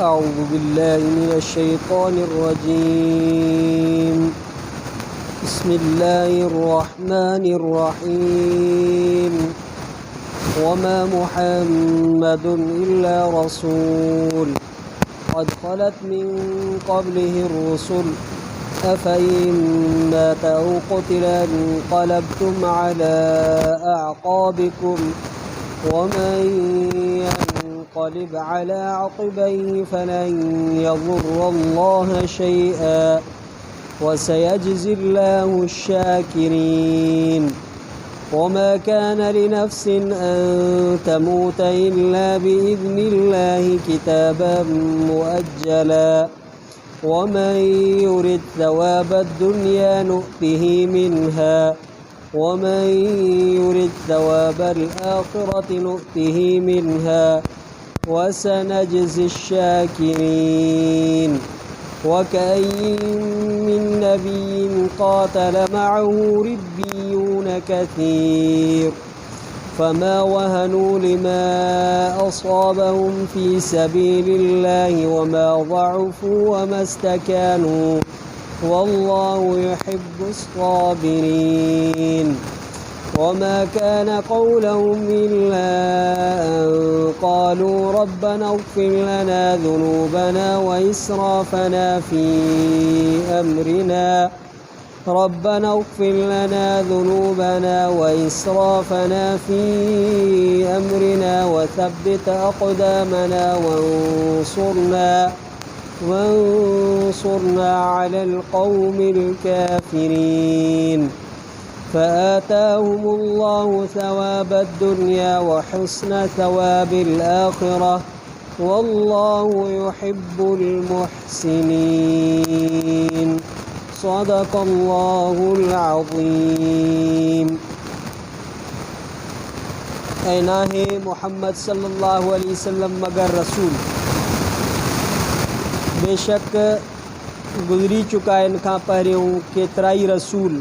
أعوذ بالله من الشيطان الرجيم. بسم الله الرحمن الرحيم. وما محمد إلا رسول قد خلت من قبله الرسل أفإن مات أو قتل انقلبتم على أعقابكم ومن ينقلب على عقبيه فلن يضر الله شيئا وسيجزي الله الشاكرين. وما كان لنفس أن تموت إلا بإذن الله كتابا مؤجلا ومن يرد ثواب الدنيا نؤته منها ومن يرد ثواب الآخرة نؤته منها وسنجزي الشاكرين. وكأي من نبي قاتل معه ربيون كثير فما وهنوا لما أصابهم في سبيل الله وما ضعفوا وما استكانوا والله يحب الصابرين. وما كان قولهم إلا أن قالوا ربنا اغفر لنا ذنوبنا وإسرافنا في أمرنا ربنا اغفر لنا ذنوبنا وإسرافنا في أمرنا وثبت أقدامنا وانصرنا على القوم الكافرين. فآتاهم الله ثواب الدنيا وحسن ثواب الآخرة والله يحب المحسنين. صدق الله العظيم. ऐना है मोहम्मद सल्लल्लाहु अलैहि वसल्लम मगर रसूल। बेशक गुज़री चुका इन खां पहिरियों केतिराई रसूल।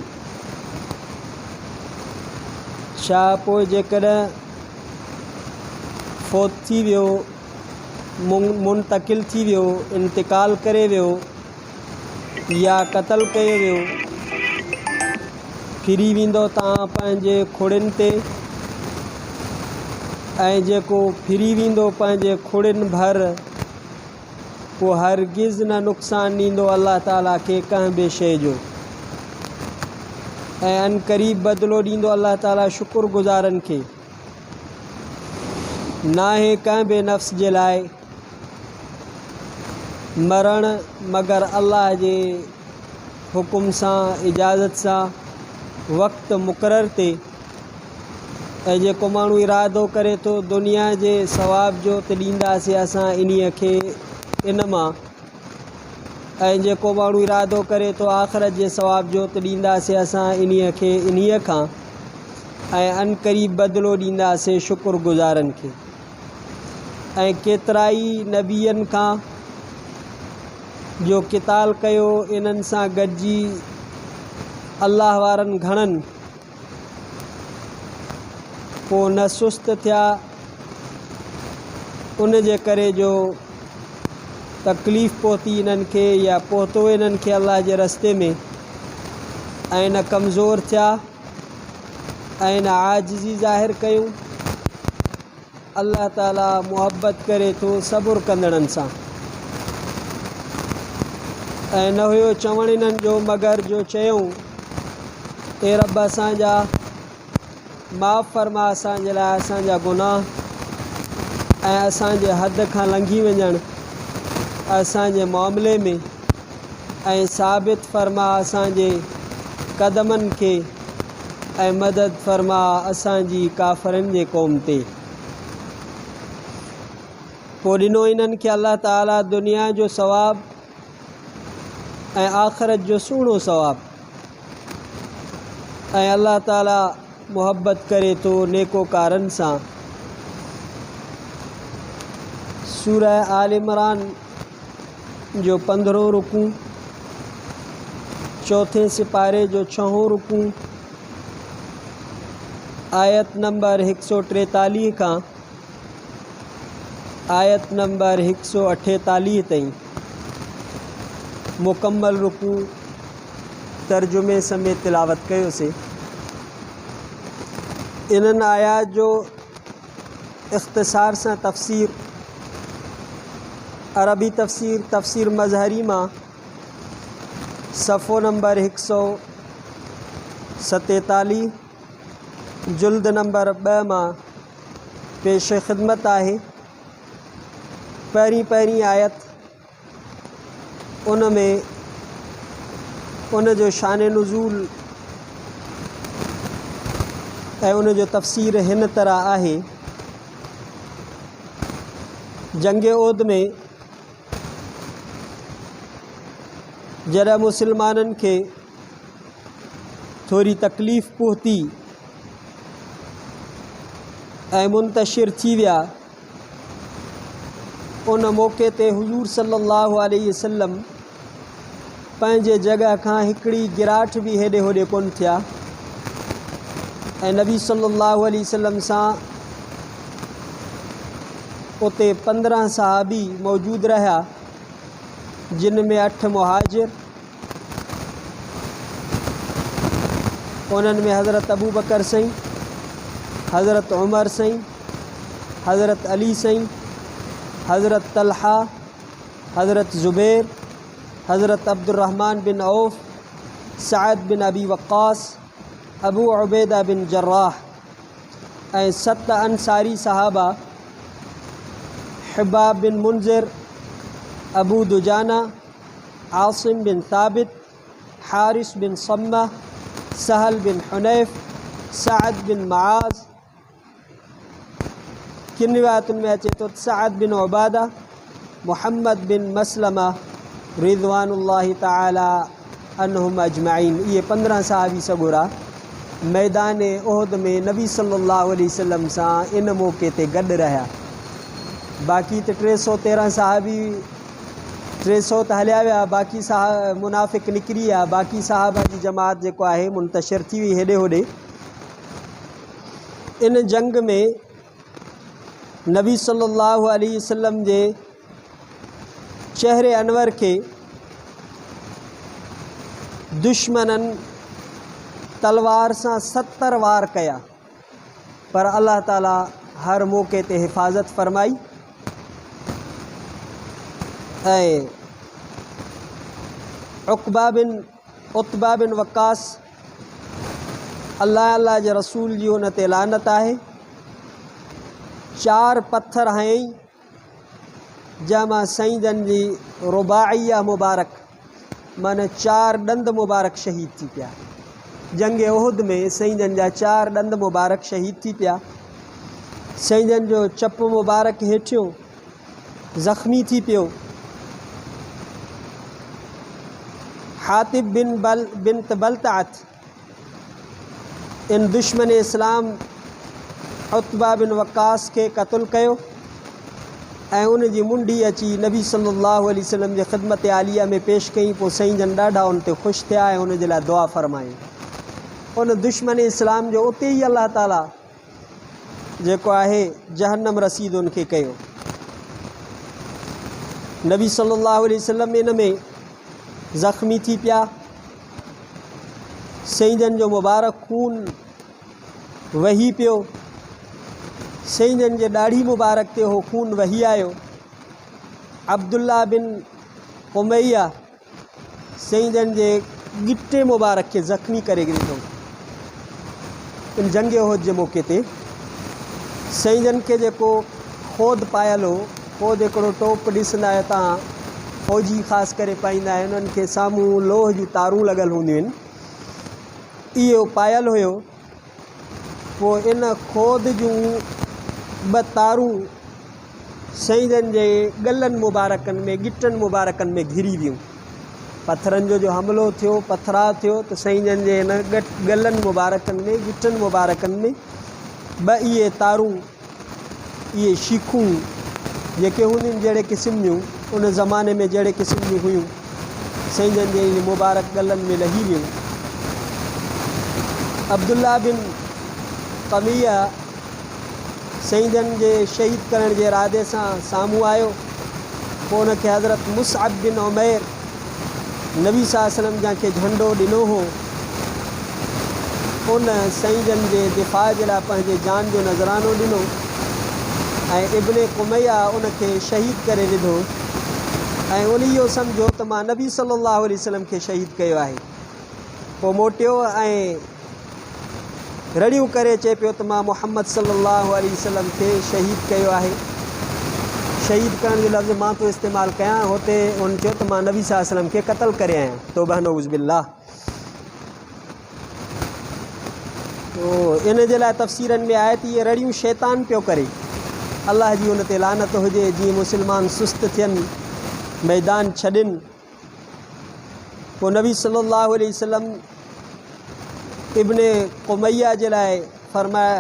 छा पोइ जेकॾहिं फ़ौत थी वियो, मुंतकिल थी वियो, इंतिकाल करे वियो या क़त्ल कयो वियो, फिरी वेंदो तव्हां पंहिंजे खुड़िन ते ऐं जेको फिरी वेंदो पंहिंजे खुड़िन भर उहो हरगिज़ न नुक़सान ॾींदो अल्लाह ताला खे कंहिं बि शइ जो ऐं अन क़रीब बदिलो ॾींदो अल्लाह ताला शुक्रगुज़ारनि खे। नाहे कंहिं बि नफ़्स जे लाइ मरण मगर अल्लाह जे हुकुम सां इजाज़त सां वक़्तु मुक़ररु ते। ऐं जेको माण्हू इरादो करे थो दुनिया जे सवाब जो त ॾींदासीं असां इन्हीअ खे इन मां, ऐं जेको माण्हू इरादो करे थो आख़िरत जे सवाब जो त ॾींदासीं असां इन्हीअ खे इन्हीअ खां, ऐं अन क़रीब बदिलो ॾींदासीं शुक्रगुज़ारनि खे। ऐं केतिराई नबियनि खां जो क़िताल कयो, इन्हनि सां गॾिजी अल्लाह वारनि घणनि पोइ न सुस्त थिया, उन जे करे जो तकलीफ़ पहुती इन्हनि खे या पहुतो इन्हनि खे अल्लाह जे रस्ते में, ऐं न कमज़ोर थिया ऐं न आजिज़ी ज़ाहिर कयूं। अल्लाह ताला मुहबत करे थो सब्र कंदड़नि सां। ऐं न हुयो चवण इन्हनि जो मगर जो चयूं ए रब असांजा माफ़ फरमा असांजे लाइ असांजा गुनाह ऐं असांजे हद खां लंघी वञण असांजे मामले में, ऐं साबित फरमा असांजे क़दमनि खे ऐं मदद फरमा असांजी काफ़रनि जे क़ौम ते। पोइ ॾिनो इन्हनि खे अल्लाह ताला दुनिया जो सवाब ऐं आख़िरत जो सुहिणो सवाब। ऐं अल्लाह ताला मुहबत करे थो नेकोकारनि सां। सूरह आल इमरान जो 15 रुकू, चौथे सिपारे जो 6 रुकू, आयत नंबर 143 का आयत नंबर 148 ताईं मुकम्मल रुकू तर्जुमे समेत तिलावत कयोसीं। इन्हनि आयात जो इख्तिसार सां तफ़सीर अरबी तफ़सीर मज़हरी मां सफ़ो नंबर 147 जुल्द नंबर 2 मां पेश ख़िदमत आहे। पहिरीं आयत उन में उन जो शान नुज़ूल ऐं उन जो तफ़सीर हिन तरह आहे। जंग ओद में जॾहिं मुसलमाननि खे थोरी तकलीफ़ पहुती ऐं मुंतशिर थी विया, उन मौक़े ते हुज़ूर सल्लल्लाहु अलैहि वसल्लम पंहिंजे जॻह खां हिकिड़ी गिराठ बि हेॾे होॾे कोन थिया ऐं नबी सल्लल्लाहु अलैहि वसल्लम सां उते 15 सहाबी मौजूद रहा, जिन में 8 मुहाजिर, उन्हनि में हज़रत अबू बकर सईं, हज़रत उमर सईं, हज़रत अली सईं, हज़रत तलहा, हज़रत ज़ुबैर, हज़रत अब्दुर्रहमान बिन औफ़, साद बिन अबी वक़ास, अबू उबैदा बिन जर्राह ऐं 7 अंसारी सहाबा हिबाब बिन मुंज़िर, अबू दुजाना, आसिम बिन ताबित, हारिस बिन सम्मा, सहल बिन हुनैफ, साद बिन माज, किन रिवायतुनि में अचे तो साद बिन उबादा, मोहम्मद बिन मसलमा रिज़वानुल्लाहि ताला अन्हुम अजमाइन। ये 15 सहाबी सगोरा मैदान उहद में नबी सल्लल्लाहु अलैहि वसल्लम सां इन मौक़े ते गॾु रहिया। बाक़ी त 313 सहाबी 300 त हलिया विया, बाक़ी मुनाफ़िक निकिरी विया, बाक़ी सहाबा जी जमात जेको आहे मुंतशिर थी वई हेॾे होॾे। इन जंग में नबी सल्लल्लाहु अलैहि वसल्लम जे चेहरे अनवर के दुश्मनन तलवार सां 70 वार कया, पर अल्लाह ताला हर मौक़े ते हिफ़ाज़त फरमाई ऐं उत्बा बिन वक़ास अल्लाह जे रसूल जी उन ते लानत आहे। 4 पत्थर हयईं जंहिंमां साईं जन जी रुबाइया मुबारक माना 4 ॾंद मुबारक शहीद थी पिया। जंग उहद में साईं जन जा 4 ॾंद मुबारक शहीद थी पिया। साईं जन जो चप मुबारक हेठियों ज़ख़्मी थी पियो। हातिब बिन बलतात इन दुश्मन इस्लाम उत्बा बिन वक़ास के क़त्ल कयो ऐं उन जी मुंडी अची नबी सल्लल्लाहु अलैहि वसल्लम जे ख़िदमत आलिया में पेश कई। पोइ साईं जन ॾाढा उन ते ख़ुशि थिया ऐं उन जे लाइ दुआ फरमाई। उन दुश्मन इस्लाम जो उते ई अल्लाह ताला जेको आहे जहन्नम रसीद उनखे कयो। नबी सल्लल्लाहु अलैहि वसल्लम इन में ज़ख़्मी थी पिया। साईं जन जो मुबारक खून वही पियो। साईं जन जे ॾाढ़ी मुबारक ते हो खून वही आयो। अब्दुल्ला बिन उमैया साईं जन जे गिटे मुबारक के ज़ख़्मी करे ॾिनो। इन जंग उहद जे मौक़े ते साईं जन के जेको ख़ोद पायल हो, ख़ोद हिकिड़ो टोप ॾिसंदा आहियो तव्हां, फ़ौजी ख़ासि करे पाईंदा आहिनि, उन्हनि खे साम्हूं लोह जूं तारूं लॻल हूंदियूं आहिनि, इहो पायल हुयो। पोइ इन ख़ोद जूं 2 तारूं साईं जन जे ॻलनि मुबारकनि में गिटनि मुबारकनि में घिरी वियूं। पत्थरनि जो हमिलो थियो, पथरा थियो त साईं जन जे हिन ॻलनि मुबारकनि में गिटनि मुबारकनि में 2 इहे तारूं, इहे शीखूं जेके हूंदियूं जहिड़े क़िस्म जूं उन ज़माने में जहिड़े क़िस्म जी हुयूं, साईं जन जे मुबारक ॻलनि में लही वियूं। अब्दुल्ला बिन कमिया साईं जन जे शहीद करण जे इरादे सां साम्हूं आयो। पोइ उनखे हज़रत मुसअब बिन उमैर नबी सल्लल्लाहु अलैहि वसल्लम जंहिंखे झंडो ॾिनो हो, उन साईं जन जे दिफ़ा जे लाइ पंहिंजे जान जो नज़रानो ॾिनो ऐं इब्ने कुमैया उनखे शहीद करे विधो ऐं उन इहो सम्झो त मां नबी सल्लल्लाहु अलैहि वसल्लम खे शहीद कयो आहे। पोइ मोटियो ऐं रड़ियूं करे चए पियो त मां मुहम्मद सल्लल्लाहु अलैहि वसल्लम खे शहीद कयो आहे। शहीद करण जो लफ़्ज़ मां तो इस्तेमालु कयां, हुते उन चयो त मां नबी सल्लल्लाहु अलैहि वसल्लम खे क़त्ल करे आहियां। तौबा नऊज़ बिल्लाह। तो इन जे लाइ तफ़सीरनि में आहे त इहे रड़ियूं शैतान पियो करे, अलाह जी उन ते लानत हुजे। जीअं मुस्लमान सुस्त थियनि, मैदान छॾनि। पोइ नबी सल्लल्लाहु अलैहि वसल्लम इब्ने कुमैया जे लाइ फरमाया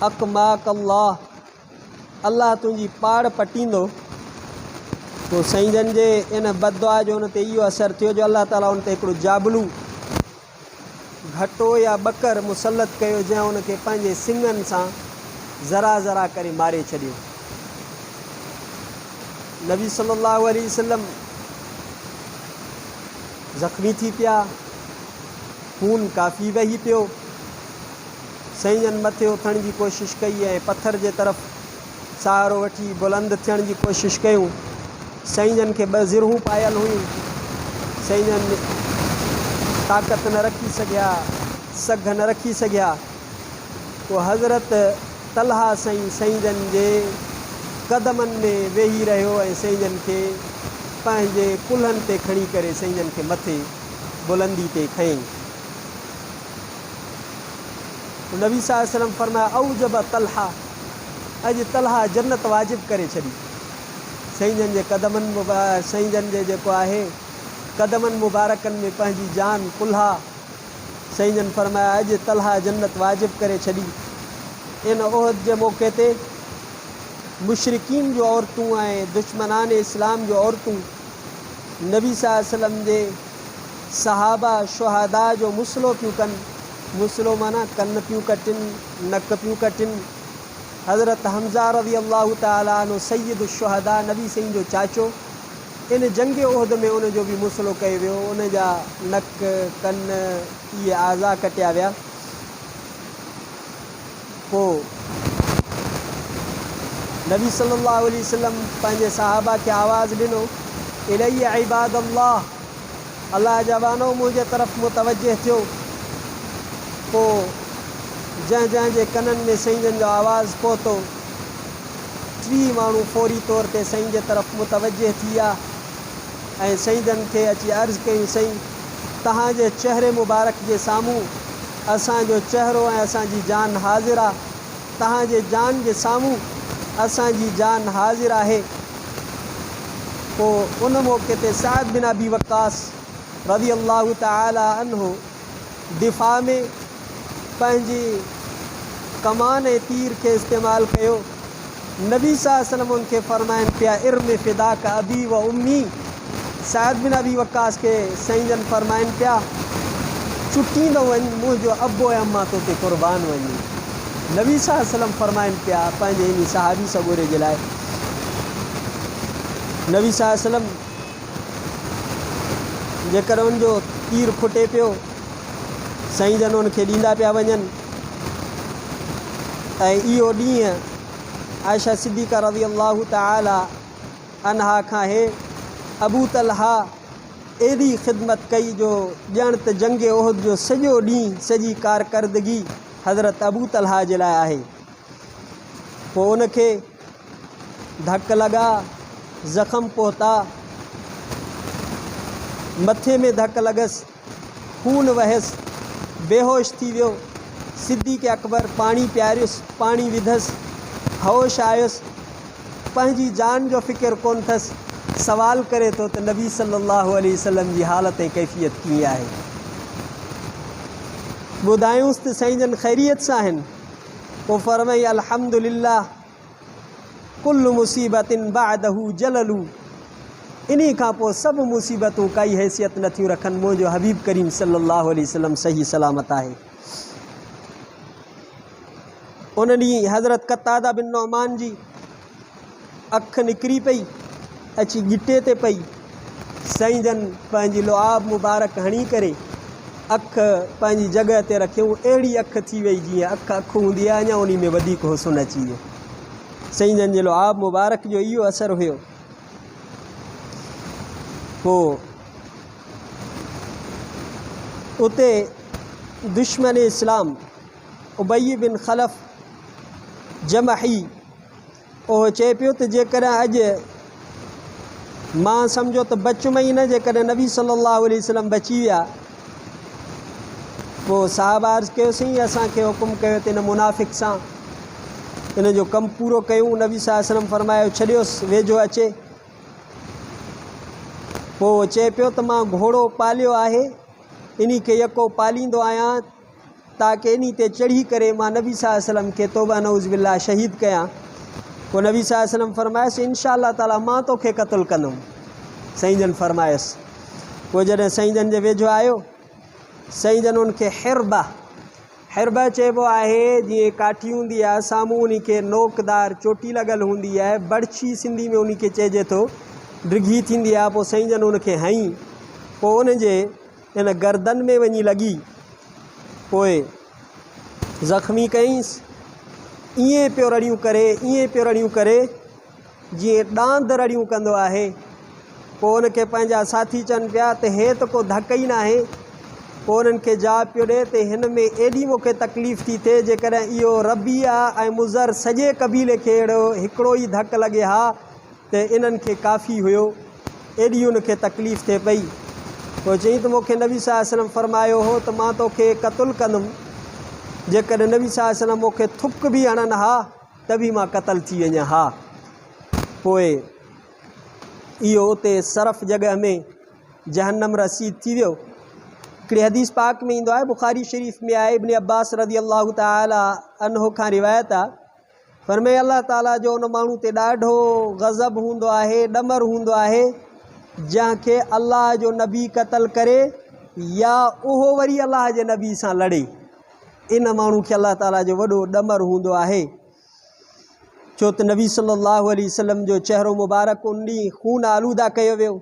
अकमाक अल्लाह, अल्लाह तुंहिंजी पाड़ पटींदो। पोइ साईं जन जे इन बददुआ जो उन ते इहो असरु थियो जो अल्लाह ताला उन ते हिकिड़ो जाबलू घटो या ॿकर मुसलत कयो, जंहिं उनखे पंहिंजे सिंगनि सां ज़रा ज़रा करे मारे छॾियो। नबी सल्लल्लाहु अलैहि वसल्लम ज़ख़्मी थी पिया, खून काफ़ी वही पियो। साईं जन मथे उथण जी कोशिशि कई ऐं पत्थर जे तरफ़ सहारो वठी बुलंद थियण जी कोशिशि कयूं। साईं जन खे ॿ ज़िरूं पायल हुयूं, साईं जन ताक़त न रखी सघिया, सघ न रखी सघिया। पोइ हज़रत तलहा साईं जन जे क़दमनि में वेही रहियो ऐं साईं जन खे पंहिंजे कुल्हनि ते खणी करे साईं जन खे मथे बुलंदी ते खयईं। नबी सल्लल्लाहु अलैहि वसल्लम फरमाया औजब तलहा, अॼु तलहा जन्नत वाजिब करे छॾी। साईं जन जे क़दमनि साईं जन जे जेको आहे क़दमनि मुबारकनि में पंहिंजी जान कुल्हा, साईं जन फरमाया अॼु तलहा जन्नत वाजिब करे छॾी। इन उहद जे मौक़े ते मुशरिकीन जो औरतूं ऐं दुश्मनान इस्लाम जो औरतूं नबी सल्लल्लाहु अलैहि वसल्लम जे सहाबा शुहदा जो मुसलो पियूं कनि। मुसलो माना कन पियूं कटिन, नक पियूं कटिन। हज़रत हमज़ा रज़ी अल्लाह ताला अन्हु सैयद शुहदा, नबी साईं जो चाचो, इन जंग उहद में उनजो बि मुसलो कयो वियो। उन जा नक कन इहे आज़ा कटिया विया। पोइ नबी सल्लल्लाहु अलैहि वसल्लम पंहिंजे सहाबा खे आवाज़ ॾिनो इलैया इबाद अल्लाह, अल्लाह जा बानो मुंहिंजे तरफ़ मुतवजह थियो। पोइ जंहिं जे कननि में साईं जन जो आवाज़ पहुतो, 3 माण्हू फौरी तौर ते साईं जे तरफ़ मुतवजह थी विया ऐं साईं जन खे अची अर्ज़ु कयूं, साईं तव्हांजे चहिरे मुबारक जे साम्हूं असांजो चहिरो ऐं असांजी जान हाज़िर आहे। तव्हांजे जान जे साम्हूं असांजी जान हाज़िर आहे। पोइ उन मौक़े ते साद बिन अबी वक़ास रज़ी अल्लाह ताला अन्हु दिफ़ा में पंहिंजी कमान ऐं तीर खे इस्तेमालु कयो। नबी सल्लल्लाहु अलैहि वसल्लम उनखे फरमाइनि पिया इर्म फ़िदा का अबी व उम्मी, साद बिन अबी वक़ास खे साईं जन फरमाइनि पिया चुटींदो वञु, मुंहिंजो अबो ऐं अम्मा तो ते क़ुर्बान वञी। नबी सल्लल्लाहु अलैहि वसल्लम फरमाइनि पिया पंहिंजे इन सहाबी सॻोरे जे लाइ। नबी सल्लल्लाहु अलैहि वसल्लम जेकर उनजो तीर खुटे पियो, साईं जन उनखे ॾींदा पिया वञनि। ऐं इहो ॾींहुं आयशा सिद्दीक़ा रज़ी अल्लाह ताला अन्हा खां हे अबू तलहा एॾी ख़िदमत कई जो ॼण त जंग उहद जो सॼो ॾींहुं, सॼी कारकर्दगी हज़रत अबू तलहा जे लाइ आहे। पोइ उनखे धक लॻा, ज़ख़म पहुता, मथे में धक लॻसि, खून वहियसि, बेहोश थी वियो। सिद्दीक़ अकबर पाणी पियारियुसि, पाणी विधसि, होश आयुसि, पंहिंजी जान जो फ़िक्र कोन अथसि। सवाल करे थो त नबी सल्लल्लाहु अलैहि वसल्लम जी हालत ऐं कैफ़ियत कीअं आहे। ॿुधायूंसि त साईं जन ख़ैरियत सां आहिनि। पोइ फरमाई अल्हम्दुलिल्लाह कुल्लु मुसीबतिन बादहू जललू, इन्ही खां पोइ सभु मुसीबतूं काई हैसियत नथियूं रखनि। मुंहिंजो हबीब करीम सल्लल्लाहु अलैहि वसल्लम सही सलामत आहे। उन ॾींहुं हज़रत क़तादा बिन नुअमान जी अखि निकिरी पई, अची गिटे ते पई। साईं जन पंहिंजी लुआब मुबारक हणी करे अखि पंहिंजी जॻह ते रखियूं। अहिड़ी अखि थी वई जीअं अखि हूंदी आहे, अञा उन में वधीक हुस्न अची वियो। साईं जन जे लुआब मुबारक जो इहो असरु हुयो। पोइ उते दुश्मन इस्लाम उबई बिन ख़लफ़ जमही उहो चए पियो त जेकॾहिं अॼु मां सम्झो त बचुमि ई न, जेकॾहिं नबी सल्लल्लाहु अलैहि वसल्लम बची विया। पोइ साहबा अर्ज़ु कयोसीं, असांखे हुकुम कयो त हिन मुनाफ़िक़ सां इन जो कमु पूरो कयूं। नबी सल्लल्लाहु अलैहि वसल्लम फरमायो छॾियोसि, वेझो अचे। पोइ चए पियो त मां घोड़ो पालियो आहे, इन खे यको पालींदो आहियां ताकी इन ते चढ़ी करे मां नबी सल्लल्लाहु अलैहि वसल्लम खे तौबा नऊज़ बिल्लाह शहीद कयां। पोइ नबी सल्लल्लाहु अलैहि वसल्लम फरमायसि इंशा अल्लाह ताला मां तोखे क़त्ल कंदुमि। साईं जन फरमायसि। पोइ जॾहिं साईं जन जे वेझो आयो, साईं जन उनखे हिरबा चइबो आहे, जीअं काठी हूंदी आहे साम्हूं उन खे नोकदार चोटी लॻल हूंदी आहे, बड़छी सिंधी में उन खे चइजे थो, डिघी थींदी आहे। पोइ साईं जन उनखे हईं, पोइ उन जे इन गर्दन में वञी लॻी, पोइ ज़ख़्मी कयईंसि। ईअं पियो रड़ियूं करे जीअं ॾांद रड़ियूं कंदो आहे। पोइ उनखे पंहिंजा साथी चवनि पिया त हे त को धक ई न आहे। पोइ उन्हनि खे जवाब पियो ॾिए त हिन में एॾी मूंखे तकलीफ़ थी थिए, जेकॾहिं इहो रबी आहे ऐं मुज़र सॼे क़बीले खे अहिड़ो हिकिड़ो ई धक लॻे हा त इन्हनि खे काफ़ी हुयो, एॾी उनखे तकलीफ़ थिए पई। पोइ चई त मूंखे नबी सल्लल्लाहु अलैहि वसल्लम फरमायो हो त मां तोखे क़त्ल कंदुमि, जेकॾहिं नबी सल्लल्लाहु अलैहि वसल्लम मूंखे थुक बि हणनि हा त बि मां क़त्ल थी वञा हा। पोइ इहो उते सरफ़ जॻह में जहन्नम रसीद थी वियो। हिकिड़ी हदीस पाक में ईंदो आहे, बुख़ारी शरीफ़ में आहे, इब्न अब्बास रज़ी अल्लाह ताला अन्हो खां रिवायत आहे, फरमाए अल्लाह ताला जो उन माण्हू ते ॾाढो गज़ब हूंदो आहे, ॾमर हूंदो आहे, जंहिंखे अल्लाह जो नबी क़त्ल करे या उहो वरी अल्लाह जे नबी सां लड़े। इन माण्हू खे अल्लाह ताला जो वॾो ॾमर हूंदो आहे, छो त नबी सल्लल्लाहु अलैहि वसल्लम जो चहिरो मुबारक उन ॾींहुं खून आलूदा कयो वियो।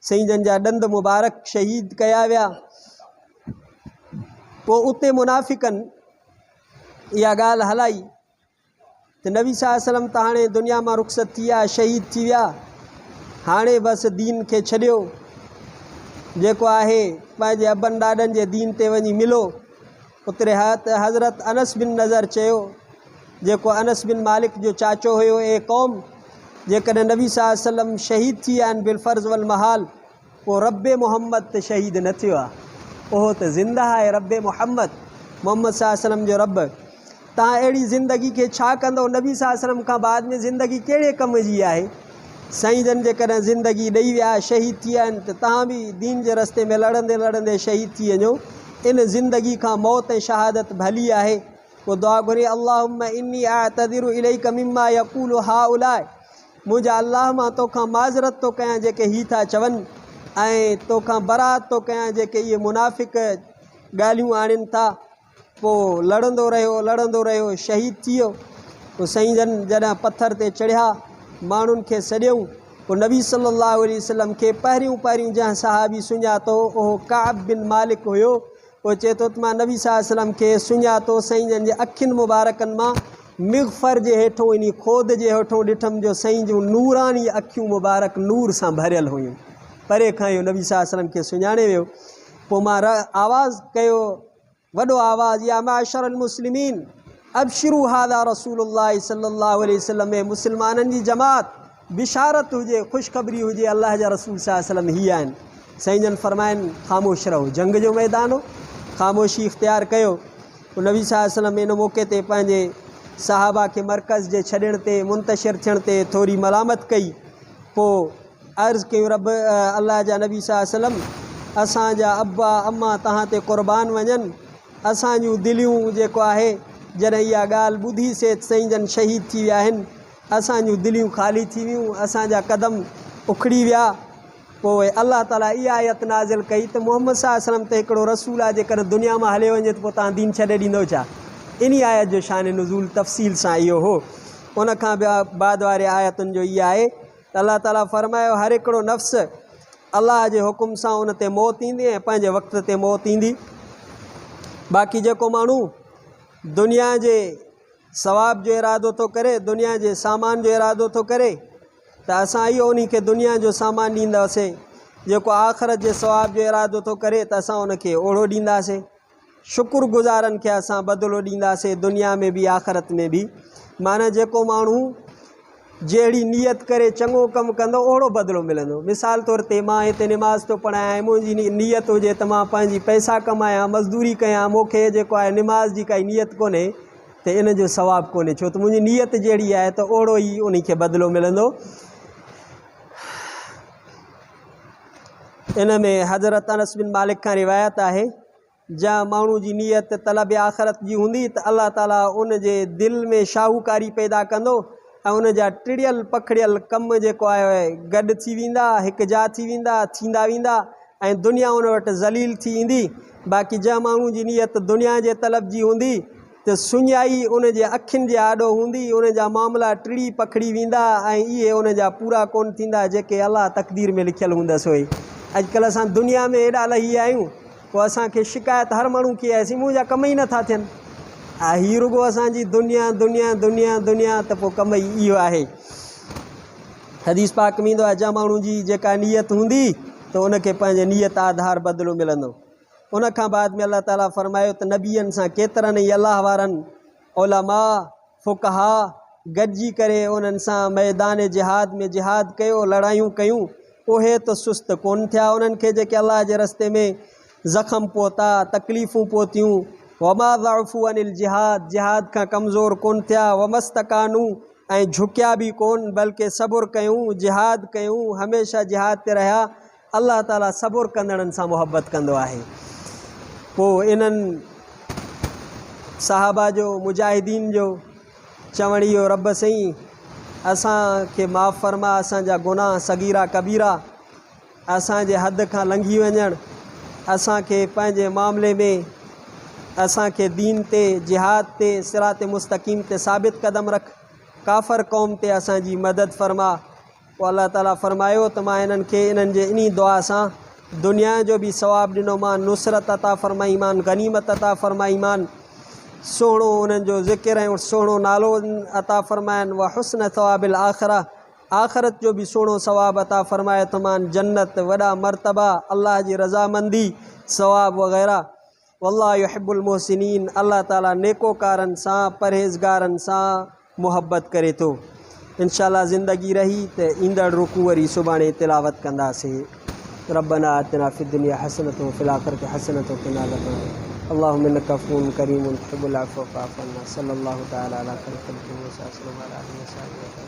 साईं जन जा ॾंद मुबारक शहीद कया विया। पोइ उते मुनाफ़िक़नि इहा ॻाल्हि हलाई त नबी सल्लल्लाहु अलैहि वसल्लम त हाणे दुनिया मां रुख़्सत थी विया, शहीद थी विया, हाणे बसि दीन खे छॾियो, जेको आहे पंहिंजे अबनि ॾाॾनि जे दीन ते वञी मिलो। उतरे हज़रत अनस बिन नज़र चयो, जेको अनस बिन मालिक जो चाचो हुयो, ए क़ौम, जेकॾहिं नबी सल्लल्लाहु अलैहि वसल्लम शहीद थी विया आहिनि बिलफ़र्ज़ वल महाल, पोइ रब मोहम्मद त शहीद न थियो आहे, उहो त ज़िंदा आहे। रब मोहम्मद सल्लल्लाहु अलैहि वसल्लम जो रब, तव्हां अहिड़ी ज़िंदगी खे छा कंदो? नबी सल्लल्लाहु अलैहि वसल्लम खां बाद में ज़िंदगी कहिड़े कम जी आहे? साईं जन जेकॾहिं ज़िंदगी ॾेई विया, शहीद थी विया आहिनि, त तव्हां बि दीन जे रस्ते में लड़ंदे लड़ंदे शहीद थी वञो। इन ज़िंदगी खां मौत ऐं शहादत भली आहे। पोइ दुआ घुरे, अल्लाहुम्मा इन्नी अअतज़िरु इलैका मिम्मा यक़ूलु हाउलाए, मुंहिंजा अल्लाह मां तोखां माज़रत थो कयां जेके ही था चवनि, ऐं तोखां बरात थो कयां जेके इहे मुनाफ़िक़ ॻाल्हियूं आणनि था। पोइ लड़ंदो रहियो, शहीद थी वियो। पोइ साईं जन जॾहिं पथर ते चढ़िया, माण्हुनि खे सॼियूं, पोइ नबी सल्लल्लाहु अलैहि वसल्लम खे पहिरियों जंहिं सहाबी सुञातो उहो काब बिन मालिक हुयो। पोइ चए थो त मां नबी सल्लल्लाहु अलैहि वसल्लम खे सुञातो, साईं जन जे अखियुनि मुबारकनि मां मिग़फ़र जे हेठों, इन खोद जे हेठों ॾिठमि जो साईं जूं नूरानी अखियूं मुबारक नूर सां भरियल हुयूं। परे खां इहो नबी सल्लल्लाहु अलैहि वसल्लम खे सुञाणे वियो। पोइ मां आवाज़ कयो, वॾो आवाज़, या माशरल मुस्लिमीन अबशिरू हादा रसूलुल्लाह सल्लल्लाहु अलैहि वसल्लम, मुस्लमाननि जी जमात, बिशारत हुजे, ख़ुशख़बरी हुजे, अल्लाह जा रसूल सल्लल्लाहु अलैहि वसल्लम हीअ आहिनि। साईं जन फरमाइनि ख़ामोश रहो, जंग जो मैदान हो, ख़ामोशी इख़्तियार कयो। पोइ नबी सल्लल्लाहु अलैहि वसल्लम इन मौक़े ते पंहिंजे सहाबा खे मरकज़ जे छॾण ते, मुंतशिर थियण ते थोरी मलामत कई। पोइ अर्ज़ु कयूं, रब अल्लाह जा नबी सल्लल्लाहु अलैहि वसल्लम, असांजा अब्बा अम्मा तव्हां ते क़ुर्बान वञनि, असांजूं दिलियूं जेको आहे जॾहिं इहा ॻाल्हि ॿुधीसीं साईं जन शहीद थी विया आहिनि, असांजूं दिलियूं ख़ाली थी वियूं, असांजा कदम उखड़ी विया। पोइ अल्लाह ताला इहा आयत नाज़िल कई त मुहम्मद सल्लल्लाहु अलैहि वसल्लम त हिकिड़ो रसूल आहे, जेकॾहिं दुनिया मां हले वञे त पोइ तव्हां दीन छॾे ॾींदो छा? इन आयत जो शान नुज़ूल तफ़सील सां इहो हो। उन खां बाद वारे आयतुनि जो इहा आहे त अल्लाह ताला फ़रमायो हर हिकिड़ो नफ़्स अल्लाह जे हुकुम सां उन ते मौत ईंदी ऐं पंहिंजे वक़्त ते मौत ईंदी। बाक़ी जेको माण्हू दुनिया जे सवाब जो इरादो थो करे, दुनिया जे सामान जो इरादो थो करे, त असां इहो उन खे दुनिया जो सामान ॾींदासीं। जेको आख़िरत जे सवाब जो इरादो थो करे त असां उनखे ओढ़ो ॾींदासीं। शुक्रगुज़ारनि खे असां बदिलो ॾींदासीं दुनिया में बि आख़िरत में बि। माना जेको माण्हू जहिड़ी नियत करे चङो कमु कंदो ओहिड़ो बदिलो मिलंदो। मिसाल तौर ते मां हिते निमाज़ थो पढ़ायां, मुंहिंजी नियत हुजे त मां पंहिंजी पैसा कमायां, मज़दूरी कयां, मूंखे जेको आहे निमाज़ जी काई नियत कोन्हे त इन जो सवाबु कोन्हे, छो त मुंहिंजी नियत जहिड़ी आहे त ओहिड़ो ई उन खे बदिलो मिलंदो। इन में हज़रत अनस बिन मालिक खां रिवायत आहे, जंहिं माण्हू जी नियत तलब आख़िरत जी हूंदी त अल्लाह ताला उन जे दिलि में शाहूकारी पैदा कंदो ऐं उन जा टिड़ियल पखड़ियल कम जेको आहे गॾु थी वेंदा, हिकजा थी वेंदा, थींदा वेंदा ऐं दुनिया उन वटि ज़लील थी ईंदी। बाक़ी जंहिं माण्हू जी नियत दुनिया जे तलब जी हूंदी त सुञाई उन जे अखियुनि जे आॾो हूंदी, उन जा मामला टिड़ी पखड़ी वेंदा ऐं इहे उन जा पूरा कोन थींदा जेके अलाह तक़दीर में लिखियलु हूंदसि हुई। अॼुकल्ह असां दुनिया में हेॾा लही आहियूं, पोइ असांखे शिकायत हर माण्हू खे आहे, मुंहिंजा कम ई नथा थियनि। हीअ रुगो असांजी दुनिया दुनिया दुनिया दुनिया, त पोइ कम ई इहो आहे। हदीस पाक में ईंदो आहे जंहिं माण्हू जी जेका नियत हूंदी त उनखे पंहिंजे नियत आधार बदिलो मिलंदो। उन खां बाद में अल्लाह ताला फ़रमायो त नबियनि सां केतिरनि ई अलाह वारनि उलमा फ़ुक़हा गॾिजी करे उन्हनि सां मैदान जिहाद में जिहाद कयो, लड़ायूं कयूं। उहे त सुस्त कोन थिया, उन्हनि खे जेके अलाह जे रस्ते में ज़ख़म पहुता, तकलीफ़ूं पहुतियूं। वमा ज़अफ़ू अनिल जिहाद, जिहाद खां कमज़ोर कोन थिया। वमस्तकानू, ऐं झुकिया बि कोन, बल्कि सबुर कयूं, जिहाद कयूं, हमेशह जिहाद ते रहिया। अल्लाह ताला सबुर कंदड़नि सां मुहबत कंदो आहे। पोइ इन्हनि साहबा जो, मुजाहिदीन जो चवण इहो, रब साईं असांखे माफ़ फरमा, असांजा गुनाह सगीरा कबीरा, असांजे हद खां लंघी वञणु, असांखे पंहिंजे मामले में असांखे दीन ते, जिहाद ते, सिरात मुस्तक़ीम ते साबित कदम रख, काफ़र क़ौम ते असांजी मदद फरमा। पोइ अल्लाह ताला फ़रमायो त मां इन्हनि खे इन्हनि जे इन दुआ सां दुनिया जो बि सवाबु ॾिनोमान, नुसरत अता फ़रमाईमान, गनीमत अता फ़रमाईमान, सुहिणो उन्हनि जो ज़िक्र ऐं सुहिणो नालो अता फ़रमाइनि। व हुस्न सवाबिल आख़िरा, आख़िरत जो बि सुहिणो सवाबु अता फ़रमाए तमान, जन्नत, वॾा मर्तबा, अल्लाह जी रज़ामंदी, सवाब वग़ैरह। वल्लाहु युहिब्बुल मुहसिनीन, अल्लाह ताला नेकोकारनि सां, परहेज़गारनि सां मुहबत करे थो। इंशाअल्लाह ज़िंदगी रही त ईंदड़ रुकू वरी सुभाणे तिलावत कंदासीं। रब्बना आतिना फ़िद दुनिया हसनतु व फ़िल आख़िरति हसनतु व क़िना अज़ाबन्नार। अल्लाहुम्मा इन्नका अफ़ूव्वुन करीमुन तुहिब्बुल अफ़्व फ़अफ़ु अन्ना। सल्लल्लाहु तआला अला खैरिल ख़ल्क़ि वसल्लम अला आलिहि व सहबिहि।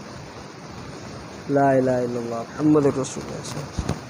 ला इलाहा इल्लल्लाह मुहम्मदुर रसूलुल्लाह।